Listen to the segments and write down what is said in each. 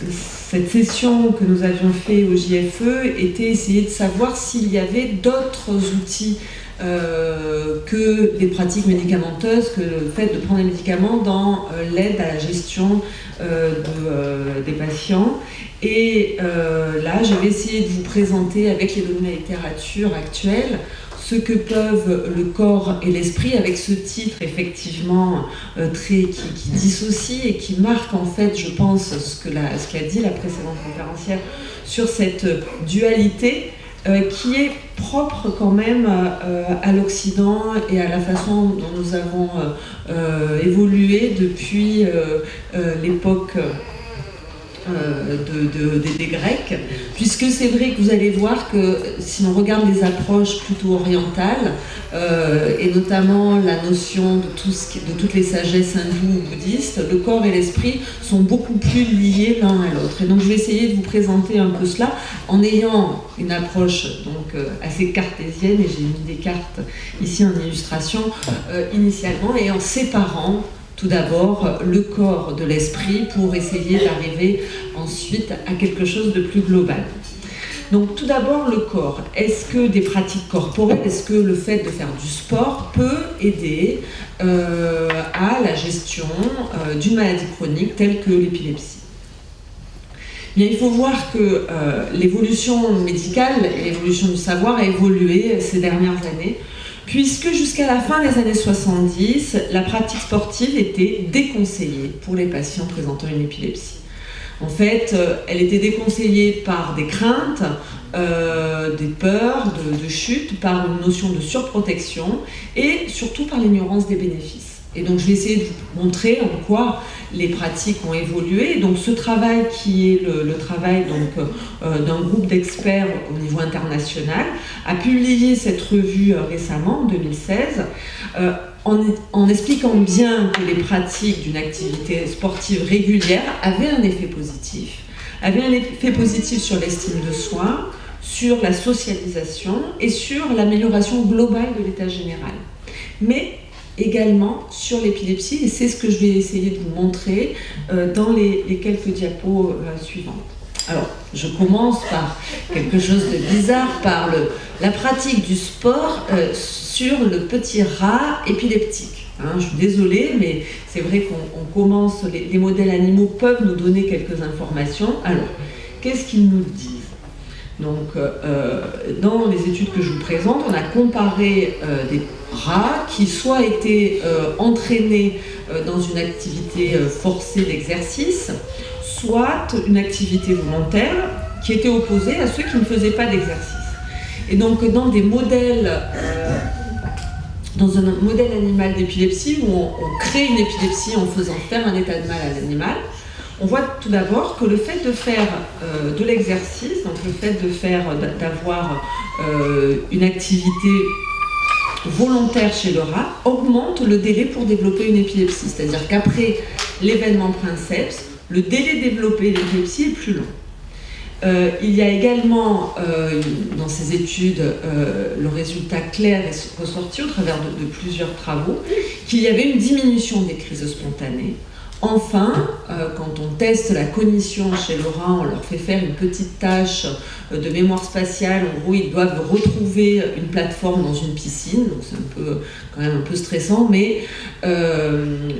cette session que nous avions fait au JFE était essayer de savoir s'il y avait d'autres outils que des pratiques médicamenteuses, que le fait de prendre des médicaments dans l'aide à la gestion des patients. Et là, je vais essayer de vous présenter avec les données de la littérature actuelle ce que peuvent le corps et l'esprit, avec ce titre effectivement qui dissocie et qui marque en fait, je pense, ce qu'a dit la précédente conférencière sur cette dualité qui est propre quand même à l'Occident et à la façon dont nous avons évolué depuis l'époque des Grecs, puisque c'est vrai que vous allez voir que si on regarde les approches plutôt orientales, et notamment la notion de toutes les sagesses hindoues ou bouddhistes, le corps et l'esprit sont beaucoup plus liés l'un à l'autre. Et donc je vais essayer de vous présenter un peu cela en ayant une approche donc assez cartésienne, et j'ai mis des cartes ici en illustration initialement, et en séparant tout d'abord le corps de l'esprit pour essayer d'arriver ensuite à quelque chose de plus global. Donc tout d'abord le corps. Est-ce que des pratiques corporelles, est-ce que le fait de faire du sport peut aider à la gestion d'une maladie chronique telle que l'épilepsie ? Bien, il faut voir que l'évolution médicale et l'évolution du savoir a évolué ces dernières années, puisque jusqu'à la fin des années 70, la pratique sportive était déconseillée pour les patients présentant une épilepsie. En fait, elle était déconseillée par des craintes, des peurs de chute, par une notion de surprotection et surtout par l'ignorance des bénéfices. Et donc je vais essayer de vous montrer en quoi les pratiques ont évolué. Et donc ce travail qui est le travail d'un groupe d'experts au niveau international a publié cette revue récemment, en 2016, en expliquant bien que les pratiques d'une activité sportive régulière avaient un effet positif. Avaient un effet positif sur l'estime de soi, sur la socialisation et sur l'amélioration globale de l'état général. Mais également sur l'épilepsie, et c'est ce que je vais essayer de vous montrer dans les quelques diapos suivantes. Alors, je commence par quelque chose de bizarre, par la pratique du sport sur le petit rat épileptique. Je suis désolée, mais c'est vrai qu'on commence, les modèles animaux peuvent nous donner quelques informations. Alors, qu'est-ce qu'ils nous disent ? Donc, dans les études que je vous présente, on a comparé des rats qui soit étaient entraînés dans une activité forcée d'exercice, soit une activité volontaire qui était opposée à ceux qui ne faisaient pas d'exercice. Et donc, dans un modèle animal d'épilepsie où on crée une épilepsie en faisant faire un état de mal à l'animal, on voit tout d'abord que le fait de faire de l'exercice, donc le fait d'avoir une activité volontaire chez le rat, augmente le délai pour développer une épilepsie. C'est-à-dire qu'après l'événement princeps, le délai de développer l'épilepsie est plus long. Il y a également, dans ces études, le résultat clair est ressorti au travers de plusieurs travaux, qu'il y avait une diminution des crises spontanées. Enfin, quand on teste la cognition chez le rat, on leur fait faire une petite tâche de mémoire spatiale. En gros, ils doivent retrouver une plateforme dans une piscine, donc c'est quand même un peu stressant, mais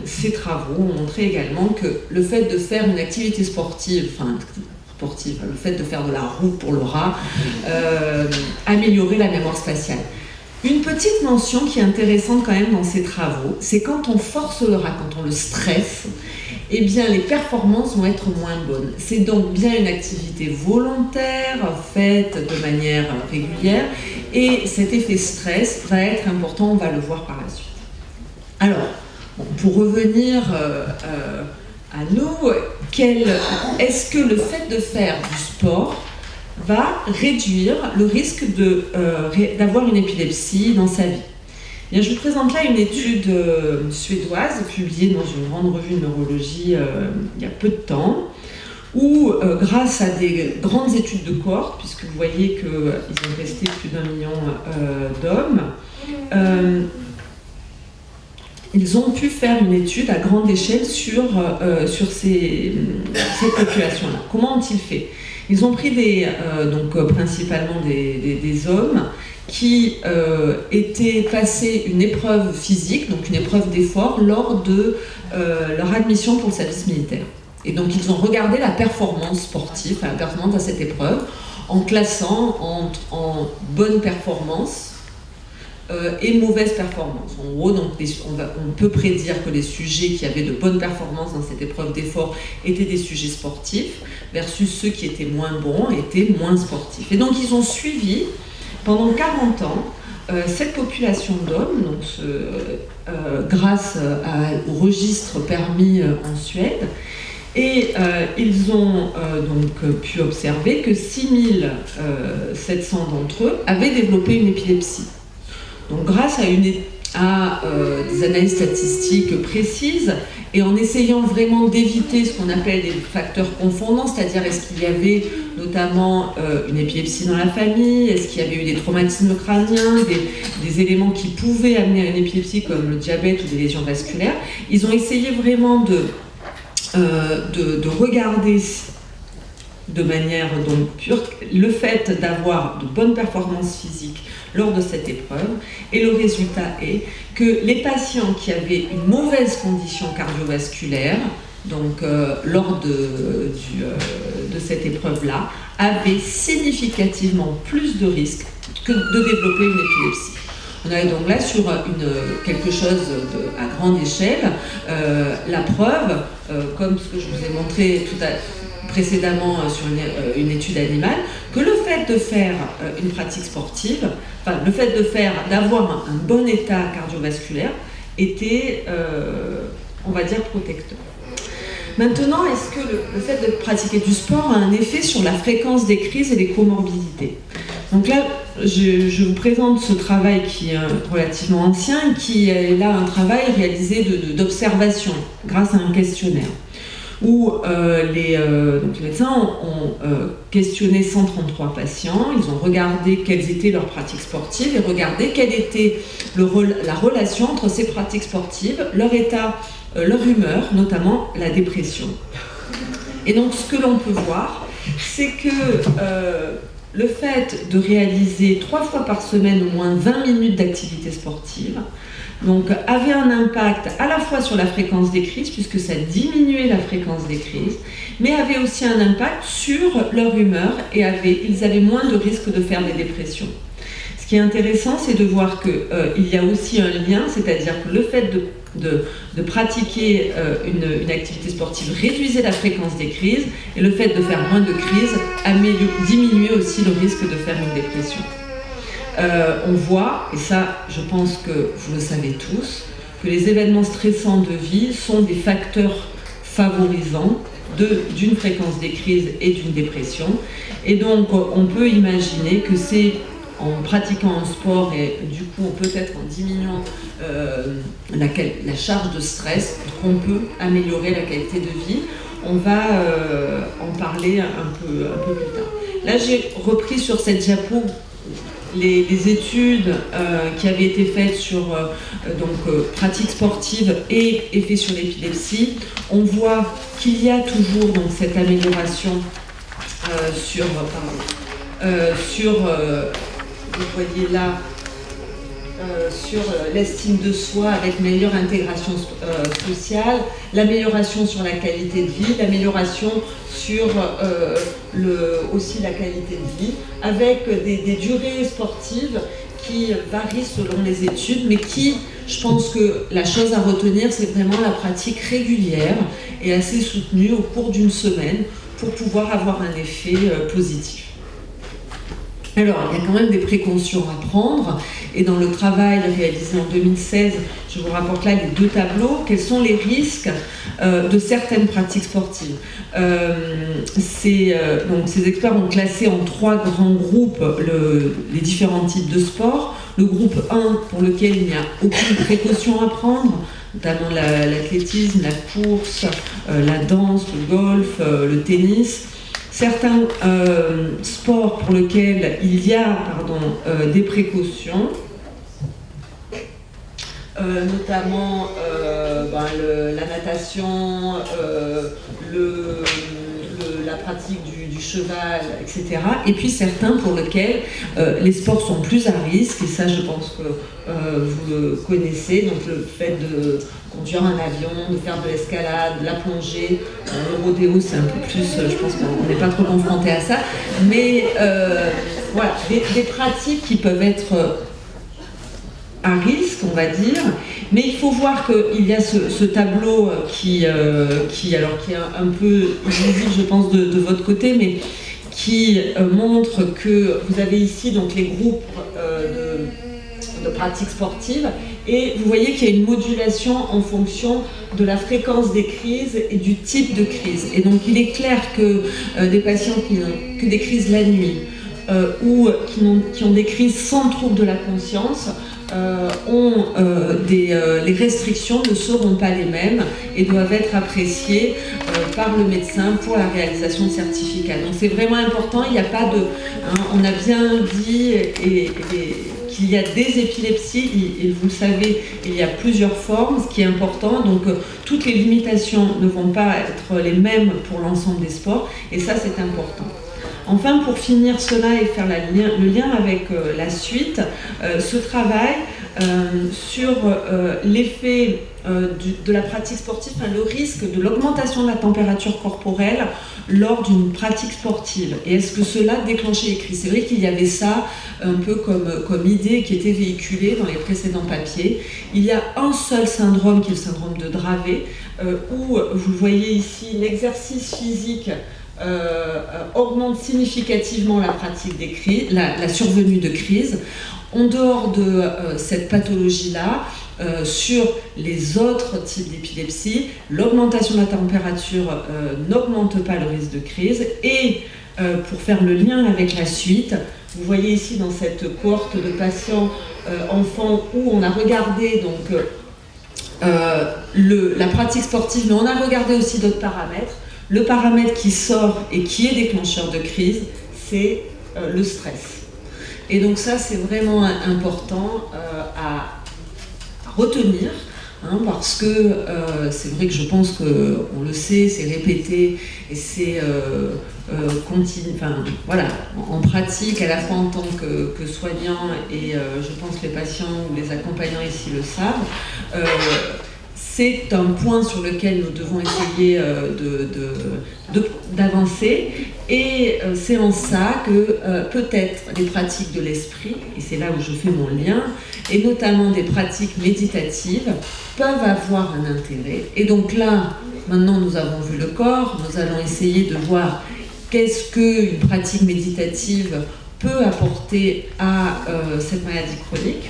ces travaux ont montré également que le fait de faire une activité sportive, le fait de faire de la roue pour le rat, améliorait la mémoire spatiale. Une petite mention qui est intéressante quand même dans ces travaux, c'est quand on force le rat, quand on le stresse, eh bien les performances vont être moins bonnes. C'est donc bien une activité volontaire, faite de manière régulière, et cet effet stress va être important, on va le voir par la suite. Alors, pour revenir à nous, est-ce que le fait de faire du sport va réduire le risque d'avoir une épilepsie dans sa vie? Bien, je vous présente là une étude suédoise publiée dans une grande revue de neurologie il y a peu de temps, où grâce à des grandes études de cohorte, puisque vous voyez qu'ils ont testé plus d'1 million d'hommes, ils ont pu faire une étude à grande échelle sur ces populations-là. Comment ont-ils fait? Ils ont pris principalement des hommes qui étaient passés une épreuve physique, donc une épreuve d'effort, lors de leur admission pour le service militaire. Et donc ils ont regardé la performance sportive, la performance à cette épreuve, en classant en bonne performance et mauvaise performance. En gros, donc, on peut prédire que les sujets qui avaient de bonnes performances dans cette épreuve d'effort étaient des sujets sportifs, versus ceux qui étaient moins bons étaient moins sportifs. Et donc ils ont suivi pendant 40 ans cette population d'hommes, grâce au registre permis en Suède, et ils ont pu observer que 6700 d'entre eux avaient développé une épilepsie. Donc grâce à des analyses statistiques précises et en essayant vraiment d'éviter ce qu'on appelle des facteurs confondants, c'est-à-dire est-ce qu'il y avait notamment une épilepsie dans la famille, est-ce qu'il y avait eu des traumatismes crâniens, des éléments qui pouvaient amener à une épilepsie comme le diabète ou des lésions vasculaires, ils ont essayé vraiment de regarder de manière pure le fait d'avoir de bonnes performances physiques lors de cette épreuve, et le résultat est que les patients qui avaient une mauvaise condition cardiovasculaire, lors de cette épreuve-là, avaient significativement plus de risques que de développer une épilepsie. On est donc là sur quelque chose à grande échelle. La preuve, comme ce que je vous ai montré précédemment sur une étude animale, que le fait de faire une pratique sportive, le fait d'avoir un bon état cardiovasculaire était, on va dire, protecteur. Maintenant, est-ce que le fait de pratiquer du sport a un effet sur la fréquence des crises et des comorbidités? Donc là, je vous présente ce travail qui est relativement ancien, qui est là un travail réalisé d'observation grâce à un questionnaire, où les médecins ont questionné 133 patients, ils ont regardé quelles étaient leurs pratiques sportives et regardé quelle était la relation entre ces pratiques sportives, leur état, leur humeur, notamment la dépression. Et donc ce que l'on peut voir, c'est que le fait de réaliser 3 fois par semaine au moins 20 minutes d'activité sportive avait un impact à la fois sur la fréquence des crises, puisque ça diminuait la fréquence des crises, mais avait aussi un impact sur leur humeur et ils avaient moins de risques de faire des dépressions. Ce qui est intéressant, c'est de voir qu'il y a aussi un lien, c'est-à-dire que le fait de pratiquer une activité sportive réduisait la fréquence des crises, et le fait de faire moins de crises diminuait aussi le risque de faire une dépression. On voit, et ça je pense que vous le savez tous, que les événements stressants de vie sont des facteurs favorisants d'une fréquence des crises et d'une dépression. Et donc on peut imaginer que c'est en pratiquant un sport et du coup peut-être en diminuant la charge de stress qu'on peut améliorer la qualité de vie. On va en parler un peu plus tard. Là j'ai repris sur cette diapo les études qui avaient été faites sur pratiques sportives et effets sur l'épilepsie. On voit qu'il y a toujours cette amélioration vous voyez là, sur l'estime de soi avec meilleure intégration sociale, l'amélioration sur la qualité de vie, l'amélioration sur aussi la qualité de vie, avec des durées sportives qui varient selon les études, mais qui, je pense que la chose à retenir, c'est vraiment la pratique régulière et assez soutenue au cours d'une semaine pour pouvoir avoir un effet positif. Alors, il y a quand même des précautions à prendre, et dans le travail réalisé en 2016, je vous rapporte là les 2 tableaux. Quels sont les risques de certaines pratiques sportives? Ces experts ont classé en 3 grands groupes les différents types de sports. Le groupe 1, pour lequel il n'y a aucune précaution à prendre, notamment l'athlétisme, la course, la danse, le golf, le tennis. Certains sports pour lesquels il y a des précautions, notamment la natation, la pratique du cheval, etc. Et puis certains pour lesquels les sports sont plus à risque, et ça je pense que vous le connaissez, donc le fait de conduire un avion, de faire de l'escalade, de la plongée, le rodéo c'est un peu plus, je pense qu'on n'est pas trop confronté à ça, mais voilà, des pratiques qui peuvent être à risque, on va dire, mais il faut voir qu'il y a ce tableau qui est un peu invisible, je pense, de votre côté, mais qui montre que vous avez ici donc les groupes de pratiques sportives, et vous voyez qu'il y a une modulation en fonction de la fréquence des crises et du type de crise. Et donc il est clair que des patients qui n'ont que des crises la nuit ou qui ont des crises sans trouble de la conscience les restrictions ne seront pas les mêmes et doivent être appréciées par le médecin pour la réalisation de certificats. Donc c'est vraiment important, il n'y a pas de... on a bien dit qu'il y a des épilepsies, et vous le savez, il y a plusieurs formes, ce qui est important, donc toutes les limitations ne vont pas être les mêmes pour l'ensemble des sports, et ça c'est important. Enfin, pour finir cela et faire le lien avec la suite, ce travail sur l'effet de la pratique sportive, le risque de l'augmentation de la température corporelle lors d'une pratique sportive. Et est-ce que cela déclenchait les crises? C'est vrai qu'il y avait ça un peu comme idée qui était véhiculée dans les précédents papiers. Il y a un seul syndrome qui est le syndrome de Dravet, où vous le voyez ici, l'exercice physique augmente significativement la pratique des crises, la survenue de crises. En dehors de cette pathologie-là, sur les autres types d'épilepsie, l'augmentation de la température n'augmente pas le risque de crise. Et pour faire le lien avec la suite, vous voyez ici dans cette cohorte de patients enfants où on a regardé donc, la pratique sportive, mais on a regardé aussi d'autres paramètres. Le paramètre qui sort et qui est déclencheur de crise, c'est le stress. Et donc ça, c'est vraiment important à retenir, parce que c'est vrai que je pense qu'on le sait, c'est répété et c'est continu. Enfin, voilà, en pratique, à la fois en tant que soignant, et je pense que les patients ou les accompagnants ici le savent. C'est un point sur lequel nous devons essayer d'avancer, et c'est en ça que peut-être les pratiques de l'esprit, et c'est là où je fais mon lien, et notamment des pratiques méditatives, peuvent avoir un intérêt. Et donc là, maintenant nous avons vu le corps, nous allons essayer de voir qu'est-ce qu'une pratique méditative peut apporter à cette maladie chronique.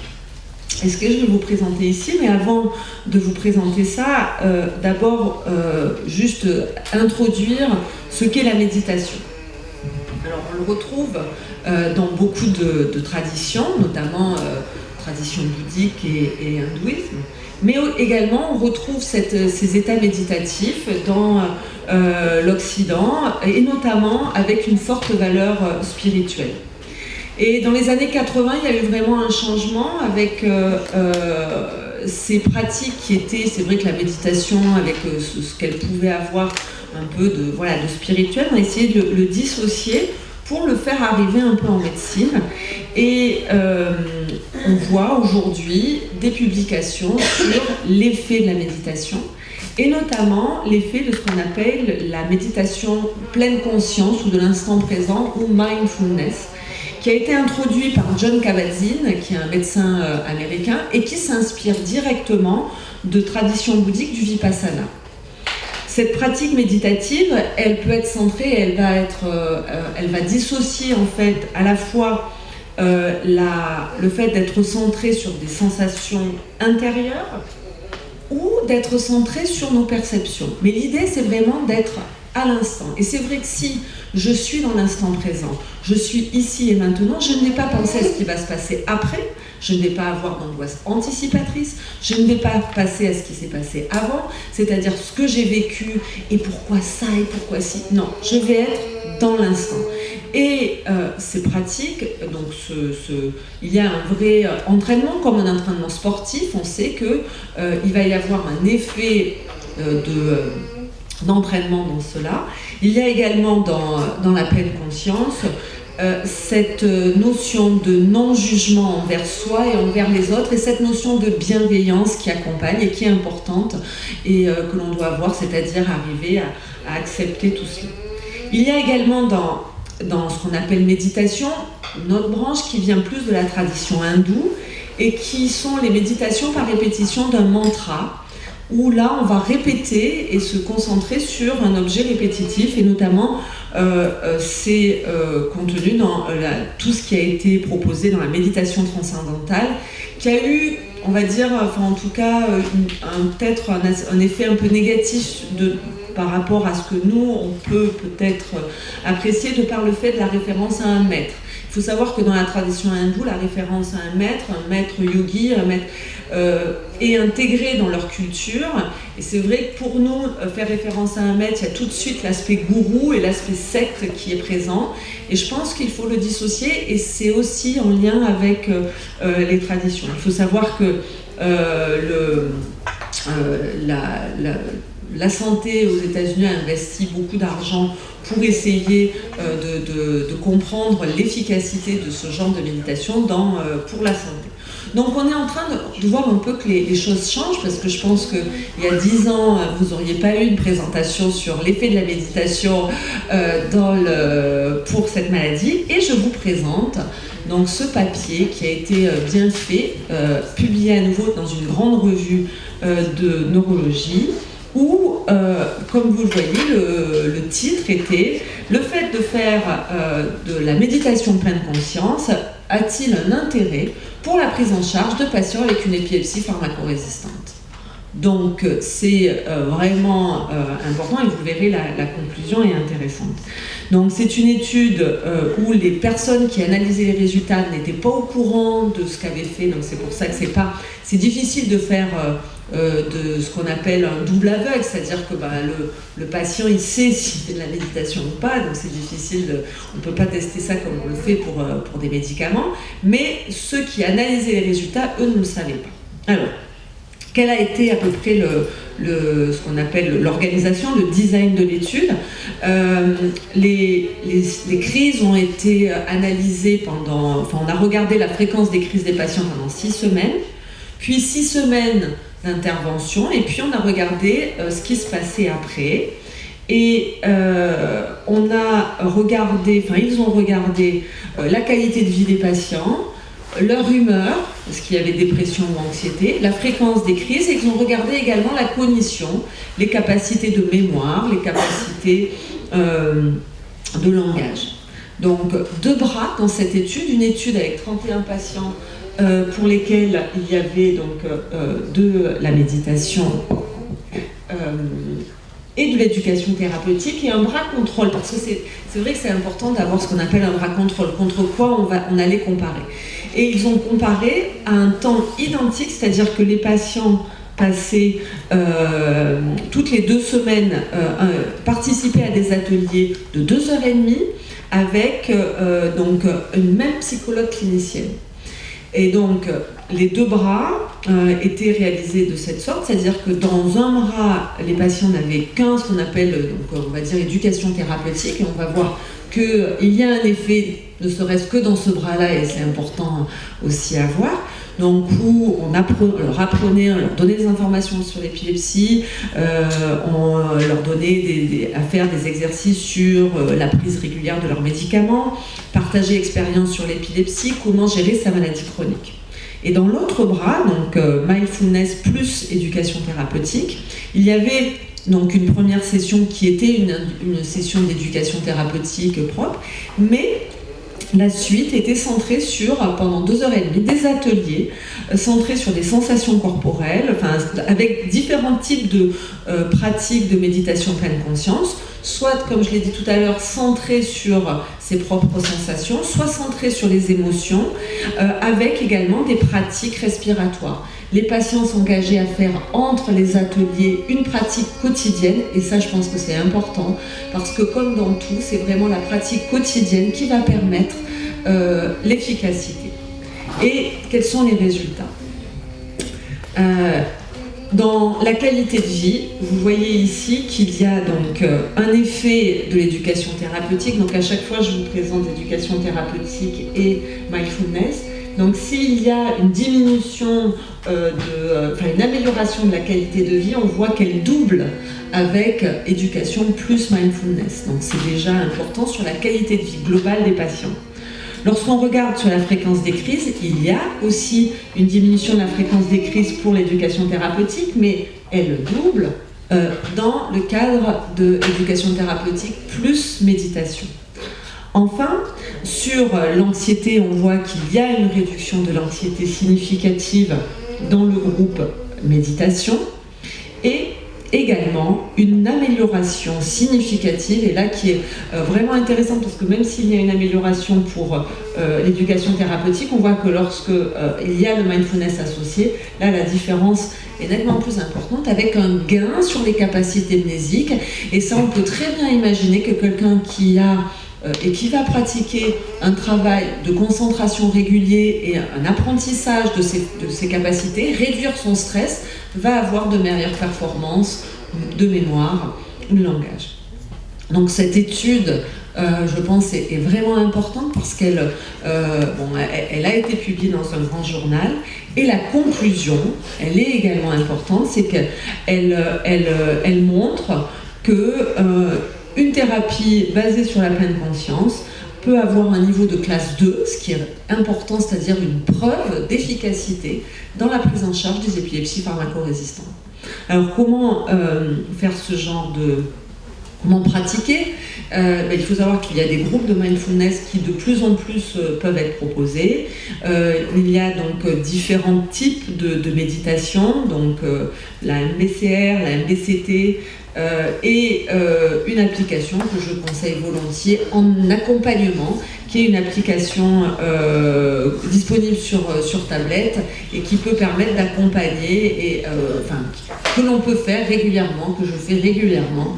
Et ce que je vais vous présenter ici, mais avant de vous présenter ça, d'abord juste introduire ce qu'est la méditation. Alors on le retrouve dans beaucoup de traditions, notamment traditions bouddhiques et hindouisme, mais également on retrouve ces états méditatifs dans l'Occident, et notamment avec une forte valeur spirituelle. Et dans les années 80, il y a eu vraiment un changement avec ces pratiques qui étaient, c'est vrai que la méditation, avec ce qu'elle pouvait avoir un peu de spirituel, on a essayé de le dissocier pour le faire arriver un peu en médecine. Et on voit aujourd'hui des publications sur l'effet de la méditation, et notamment l'effet de ce qu'on appelle la méditation pleine conscience ou de l'instant présent, ou mindfulness, qui a été introduit par Jon Kabat-Zinn, qui est un médecin américain, et qui s'inspire directement de traditions bouddhiques du Vipassana. Cette pratique méditative, elle peut être centrée, elle va dissocier en fait à la fois le fait d'être centré sur des sensations intérieures ou d'être centré sur nos perceptions. Mais l'idée, c'est vraiment d'être à l'instant. Et c'est vrai que si je suis dans l'instant présent, je suis ici et maintenant, je ne vais pas penser à ce qui va se passer après, je ne vais pas avoir d'angoisse anticipatrice, je ne vais pas passer à ce qui s'est passé avant, c'est-à-dire ce que j'ai vécu et pourquoi ça et pourquoi si. Non, je vais être dans l'instant. Et ces pratiques, donc il y a un vrai entraînement, comme un entraînement sportif. On sait qu'il va y avoir un effet d'entraînement dans cela. Il y a également dans la pleine conscience cette notion de non-jugement envers soi et envers les autres, et cette notion de bienveillance qui accompagne et qui est importante et que l'on doit avoir, c'est-à-dire arriver à accepter tout cela. Il y a également dans ce qu'on appelle méditation, une autre branche qui vient plus de la tradition hindoue et qui sont les méditations par répétition d'un mantra, où là on va répéter et se concentrer sur un objet répétitif, et notamment c'est contenu dans tout ce qui a été proposé dans la méditation transcendantale, qui a eu, on va dire, enfin en tout cas peut-être un effet un peu négatif par rapport à ce que nous on peut peut-être apprécier de par le fait de la référence à un maître. Il faut savoir que dans la tradition hindoue, la référence à un maître yogi, un maître est intégrée dans leur culture. Et c'est vrai que pour nous, faire référence à un maître, il y a tout de suite l'aspect gourou et l'aspect secte qui est présent. Et je pense qu'il faut le dissocier, et c'est aussi en lien avec les traditions. Il faut savoir que la santé aux États-Unis a investi beaucoup d'argent pour essayer de comprendre l'efficacité de ce genre de méditation pour la santé. Donc on est en train de voir un peu que les choses changent, parce que je pense qu'il y a 10 ans, vous n'auriez pas eu une présentation sur l'effet de la méditation pour cette maladie. Et je vous présente donc ce papier qui a été bien fait, publié à nouveau dans une grande revue de neurologie, où, comme vous le voyez, le titre était « Le fait de faire de la méditation pleine conscience a-t-il un intérêt pour la prise en charge de patients avec une épilepsie pharmacorésistante ?» Donc c'est vraiment important, et vous verrez la conclusion est intéressante. Donc c'est une étude où les personnes qui analysaient les résultats n'étaient pas au courant de ce qu'avaient fait, donc c'est pour ça que c'est difficile de faire de ce qu'on appelle un double aveugle, c'est-à-dire que le patient il sait s'il fait de la méditation ou pas, donc c'est difficile, on ne peut pas tester ça comme on le fait pour des médicaments, mais ceux qui analysaient les résultats, eux ne le savaient pas. Alors, quel a été à peu près ce qu'on appelle l'organisation, le design de l'étude? Les crises ont été analysées on a regardé la fréquence des crises des patients pendant 6 semaines, puis 6 semaines d'intervention, et puis on a regardé ce qui se passait après. Et ils ont regardé la qualité de vie des patients, leur humeur, est-ce qu'il y avait dépression ou anxiété, la fréquence des crises, et ils ont regardé également la cognition, les capacités de mémoire, les capacités de langage. Donc 2 bras dans cette étude, une étude avec 31 patients pour lesquels il y avait donc de la méditation et de l'éducation thérapeutique, et un bras contrôle, parce que c'est vrai que c'est important d'avoir ce qu'on appelle un bras contrôle, contre quoi on allait comparer. Et ils ont comparé à un temps identique, c'est-à-dire que les patients passaient toutes les 2 semaines, participaient à des ateliers de 2h30 avec donc une même psychologue clinicienne. Et donc, les 2 bras étaient réalisés de cette sorte, c'est-à-dire que dans un bras, les patients n'avaient qu'un, ce qu'on appelle, donc, on va dire, éducation thérapeutique, et on va voir qu'il y a un effet, ne serait-ce que dans ce bras-là, et c'est important aussi à voir. Donc, où on leur apprenait, on leur donnait des informations sur l'épilepsie, on leur donnait à faire des exercices sur la prise régulière de leurs médicaments, partager expérience sur l'épilepsie, comment gérer sa maladie chronique. Et dans l'autre bras, donc mindfulness plus éducation thérapeutique, il y avait donc une première session qui était une session d'éducation thérapeutique propre, mais la suite était centrée sur, pendant 2h30, des ateliers centrés sur des sensations corporelles, avec différents types de pratiques de méditation pleine conscience, soit, comme je l'ai dit tout à l'heure, centrés sur ses propres sensations, soit centrés sur les émotions, avec également des pratiques respiratoires. les patients s'engager à faire entre les ateliers une pratique quotidienne, et ça je pense que c'est important, parce que comme dans tout, c'est vraiment la pratique quotidienne qui va permettre l'efficacité. Et quels sont les résultats ? Dans la qualité de vie, vous voyez ici qu'il y a donc un effet de l'éducation thérapeutique. Donc à chaque fois, je vous présente l'éducation thérapeutique et mindfulness. Donc s'il y a une diminution, une amélioration de la qualité de vie, on voit qu'elle double avec éducation plus mindfulness. Donc c'est déjà important sur la qualité de vie globale des patients. Lorsqu'on regarde sur la fréquence des crises, il y a aussi une diminution de la fréquence des crises pour l'éducation thérapeutique, mais elle double dans le cadre de l'éducation thérapeutique plus méditation. Enfin, sur l'anxiété, on voit qu'il y a une réduction de l'anxiété significative dans le groupe méditation et également une amélioration significative, et là qui est vraiment intéressante parce que même s'il y a une amélioration pour l'éducation thérapeutique, on voit que lorsque il y a le mindfulness associé, là la différence est nettement plus importante avec un gain sur les capacités mnésiques, et ça on peut très bien imaginer que quelqu'un qui a et qui va pratiquer un travail de concentration régulier et un apprentissage de ses capacités, réduire son stress, va avoir de meilleures performances de mémoire ou de langage. Donc cette étude, je pense, est vraiment importante parce qu'elle elle a été publiée dans un grand journal, et la conclusion, elle est également importante, c'est qu'elle montre que une thérapie basée sur la pleine conscience peut avoir un niveau de classe 2, ce qui est important, c'est-à-dire une preuve d'efficacité dans la prise en charge des épilepsies pharmacorésistantes. Alors comment faire ce genre de... Comment pratiquer ? Il faut savoir qu'il y a des groupes de mindfulness qui de plus en plus peuvent être proposés. Il y a donc différents types de méditation, donc la MBCR, la MBCT, et une application que je conseille volontiers en accompagnement, qui est une application disponible sur tablette et qui peut permettre d'accompagner, et que l'on peut faire régulièrement, que je fais régulièrement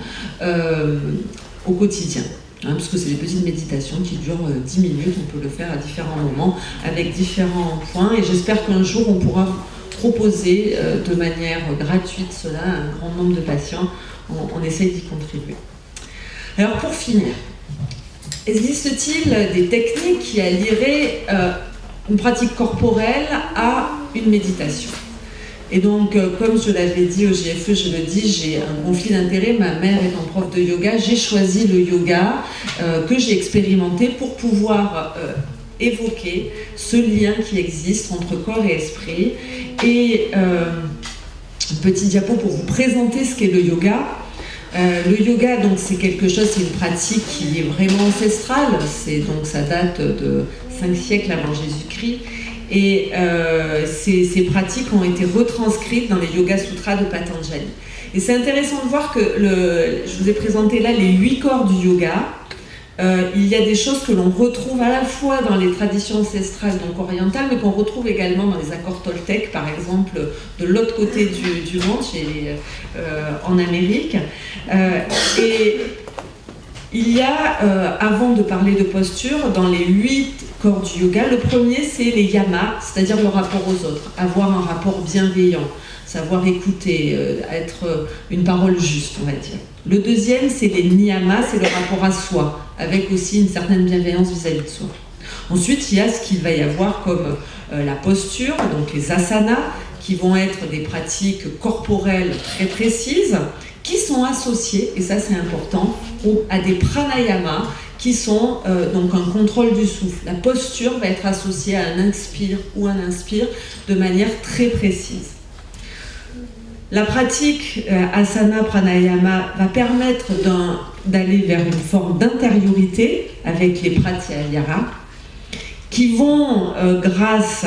au quotidien. Parce que c'est des petites méditations qui durent 10 minutes, on peut le faire à différents moments, avec différents points, et j'espère qu'un jour on pourra proposer de manière gratuite cela à un grand nombre de patients. On essaye d'y contribuer. Alors pour finir, existe-t-il des techniques qui allieraient une pratique corporelle à une méditation ? Et donc, comme je l'avais dit au GFE, je le dis, j'ai un conflit d'intérêts. Ma mère étant prof de yoga, j'ai choisi le yoga que j'ai expérimenté pour pouvoir évoquer ce lien qui existe entre corps et esprit. Et un petit diapo pour vous présenter ce qu'est le yoga. Le yoga, donc, c'est quelque chose, c'est une pratique qui est vraiment ancestrale. Donc, ça date de 5 siècles avant Jésus-Christ. Et ces pratiques ont été retranscrites dans les Yoga Sutras de Patanjali. Et c'est intéressant de voir que je vous ai présenté là les 8 corps du yoga. Il y a des choses que l'on retrouve à la fois dans les traditions ancestrales, donc orientales, mais qu'on retrouve également dans les accords toltèques, par exemple, de l'autre côté du monde, en Amérique. Et il y a, avant de parler de posture, dans les 8 corps du yoga, le premier c'est les yamas, c'est-à-dire le rapport aux autres, avoir un rapport bienveillant, savoir écouter, être une parole juste, on va dire. Le deuxième c'est les niyamas, c'est le rapport à soi, avec aussi une certaine bienveillance vis-à-vis de soi. Ensuite, il y a ce qu'il va y avoir comme la posture, donc les asanas, qui vont être des pratiques corporelles très précises, qui sont associées, et ça c'est important, à des pranayamas, qui sont donc un contrôle du souffle. La posture va être associée à un inspire ou un inspire de manière très précise. La pratique asana pranayama va permettre d'aller vers une forme d'intériorité avec les pratyahara qui vont, grâce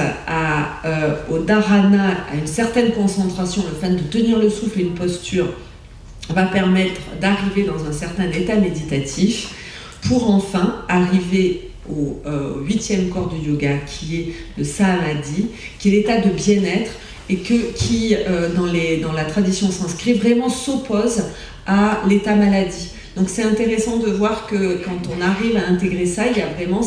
au dharana, à une certaine concentration, le fait de tenir le souffle et une posture, va permettre d'arriver dans un certain état méditatif pour enfin arriver au 8e corps du yoga qui est le samadhi, qui est l'état de bien-être et qui, dans la tradition sanskrit, vraiment s'oppose à l'état maladie. Donc c'est intéressant de voir que quand on arrive à intégrer ça, il y a vraiment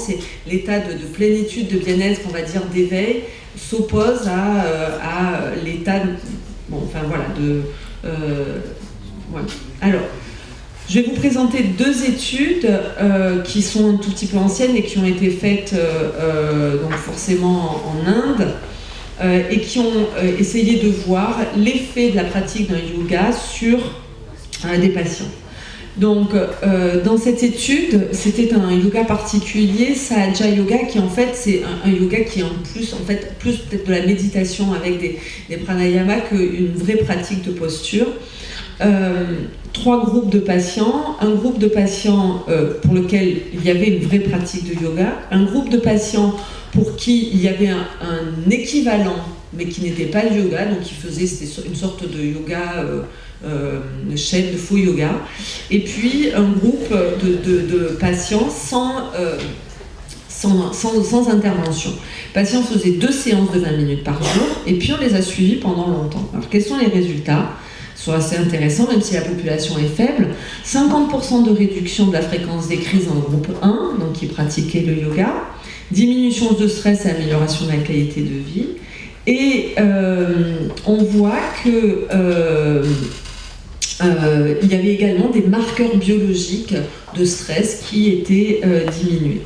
l'état de plénitude, de bien-être, on va dire, d'éveil, s'oppose à l'état, voilà. Alors, je vais vous présenter 2 études qui sont un tout petit peu anciennes et qui ont été faites donc forcément en Inde et qui ont essayé de voir l'effet de la pratique d'un yoga sur des patients. Donc, dans cette étude, c'était un yoga particulier, Sahaja Yoga, qui en fait, c'est un yoga qui est plus peut-être de la méditation avec des pranayamas qu'une vraie pratique de posture. 3 groupes de patients, un groupe de patients pour lequel il y avait une vraie pratique de yoga, un groupe de patients pour qui il y avait un équivalent, mais qui n'était pas le yoga, donc c'était une sorte de yoga chaîne de faux yoga, et puis un groupe de patients sans intervention. Les patients faisaient 2 séances de 20 minutes par jour, et puis on les a suivis pendant longtemps. Alors quels sont les résultats ? Ils sont assez intéressants, même si la population est faible. 50% de réduction de la fréquence des crises en groupe 1, donc qui pratiquaient le yoga, diminution de stress et amélioration de la qualité de vie. Et on voit que il y avait également des marqueurs biologiques de stress qui étaient diminués.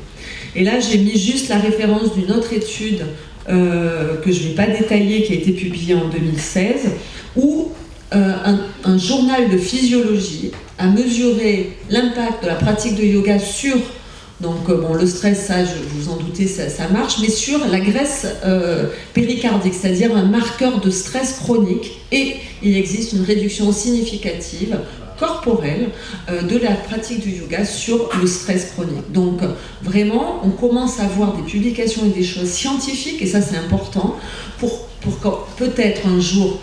Et là, j'ai mis juste la référence d'une autre étude que je ne vais pas détailler, qui a été publiée en 2016, où un journal de physiologie a mesuré l'impact de la pratique de yoga sur le stress, ça, vous vous en doutez, ça marche, mais sur la graisse péricardique, c'est-à-dire un marqueur de stress chronique, et il existe une réduction significative corporelle de la pratique du yoga sur le stress chronique. Donc vraiment, on commence à voir des publications et des choses scientifiques, et ça c'est important, pour que peut-être un jour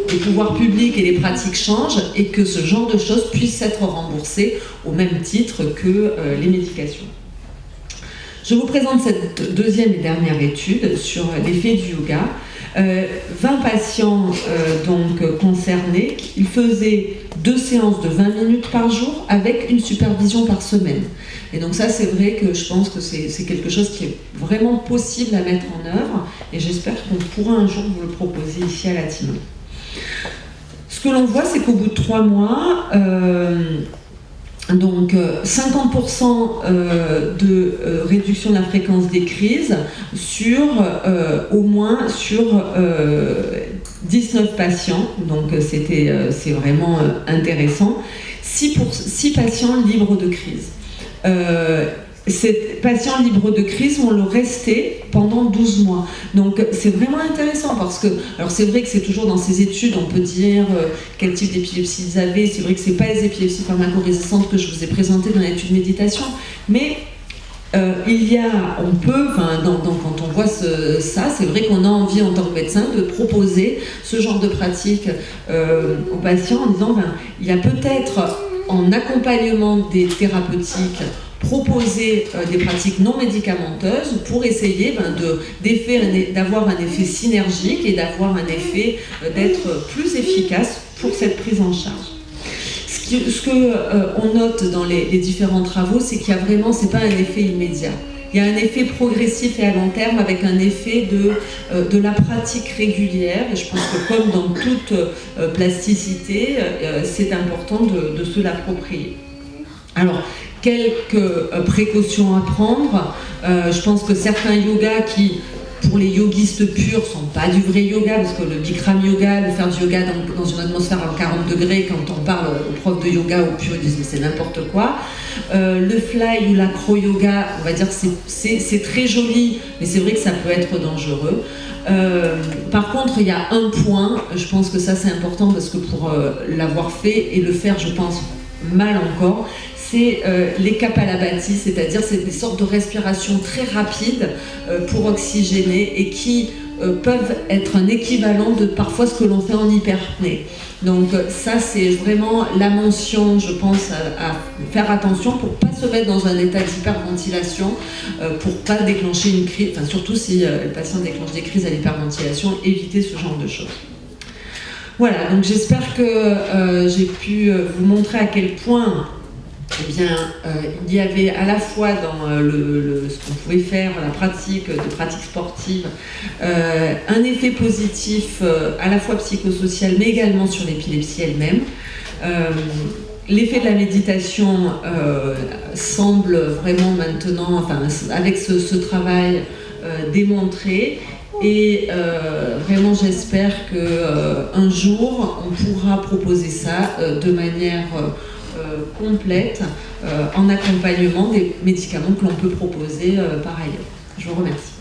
les pouvoirs publics et les pratiques changent et que ce genre de choses puissent être remboursées au même titre que les médications. Je vous présente cette 2e et dernière étude sur l'effet du yoga. 20 patients concernés, ils faisaient 2 séances de 20 minutes par jour avec une supervision par semaine. Et donc ça, c'est vrai que je pense que c'est quelque chose qui est vraiment possible à mettre en œuvre, et j'espère qu'on pourra un jour vous le proposer ici à Latino. Ce que l'on voit, c'est qu'au bout de 3 mois, 50% de réduction de la fréquence des crises au moins sur 19 patients, donc c'est vraiment intéressant. 6 patients libres de crise. Ces patients libres de crise vont le rester pendant 12 mois. Donc c'est vraiment intéressant parce que, alors c'est vrai que c'est toujours dans ces études, on peut dire quel type d'épilepsie ils avaient, c'est vrai que c'est pas les épilepsies pharmacorésistantes que je vous ai présentées dans l'étude méditation, mais quand on voit ça, c'est vrai qu'on a envie en tant que médecin de proposer ce genre de pratique aux patients en disant, il y a peut-être en accompagnement des thérapeutiques, proposer des pratiques non médicamenteuses pour essayer d'avoir un effet synergique et d'avoir un effet d'être plus efficace pour cette prise en charge. Ce qu'on note dans les différents travaux, c'est qu'il y a vraiment, c'est pas un effet immédiat. Il y a un effet progressif et à long terme avec un effet de la pratique régulière, et je pense que comme dans toute plasticité, c'est important de se l'approprier. Alors, quelques précautions à prendre. Je pense que certains yogas qui, pour les yogistes purs, sont pas du vrai yoga, parce que le Bikram yoga, le faire du yoga dans une atmosphère à 40 degrés, quand on parle aux profs de yoga ou purs, ils disent mais c'est n'importe quoi. Le fly ou l'acro yoga, on va dire que c'est très joli, mais c'est vrai que ça peut être dangereux. Par contre, il y a un point, je pense que ça c'est important, parce que pour l'avoir fait et le faire, je pense, mal encore, c'est les kapalabhati, c'est-à-dire c'est des sortes de respiration très rapides pour oxygéner et qui peuvent être un équivalent de parfois ce que l'on fait en hyperapnée. Donc ça, c'est vraiment la mention, je pense, à faire attention pour ne pas se mettre dans un état d'hyperventilation, pour ne pas déclencher une crise, enfin, surtout si le patient déclenche des crises à l'hyperventilation, éviter ce genre de choses. Voilà, donc j'espère que j'ai pu vous montrer à quel point eh bien, il y avait à la fois dans ce qu'on pouvait faire, la pratique sportive, un effet positif à la fois psychosocial mais également sur l'épilepsie elle-même. L'effet de la méditation semble vraiment maintenant, enfin, avec ce travail démontré. Et vraiment, j'espère qu'un jour, on pourra proposer ça de manière complète en accompagnement des médicaments que l'on peut proposer par ailleurs. Je vous remercie.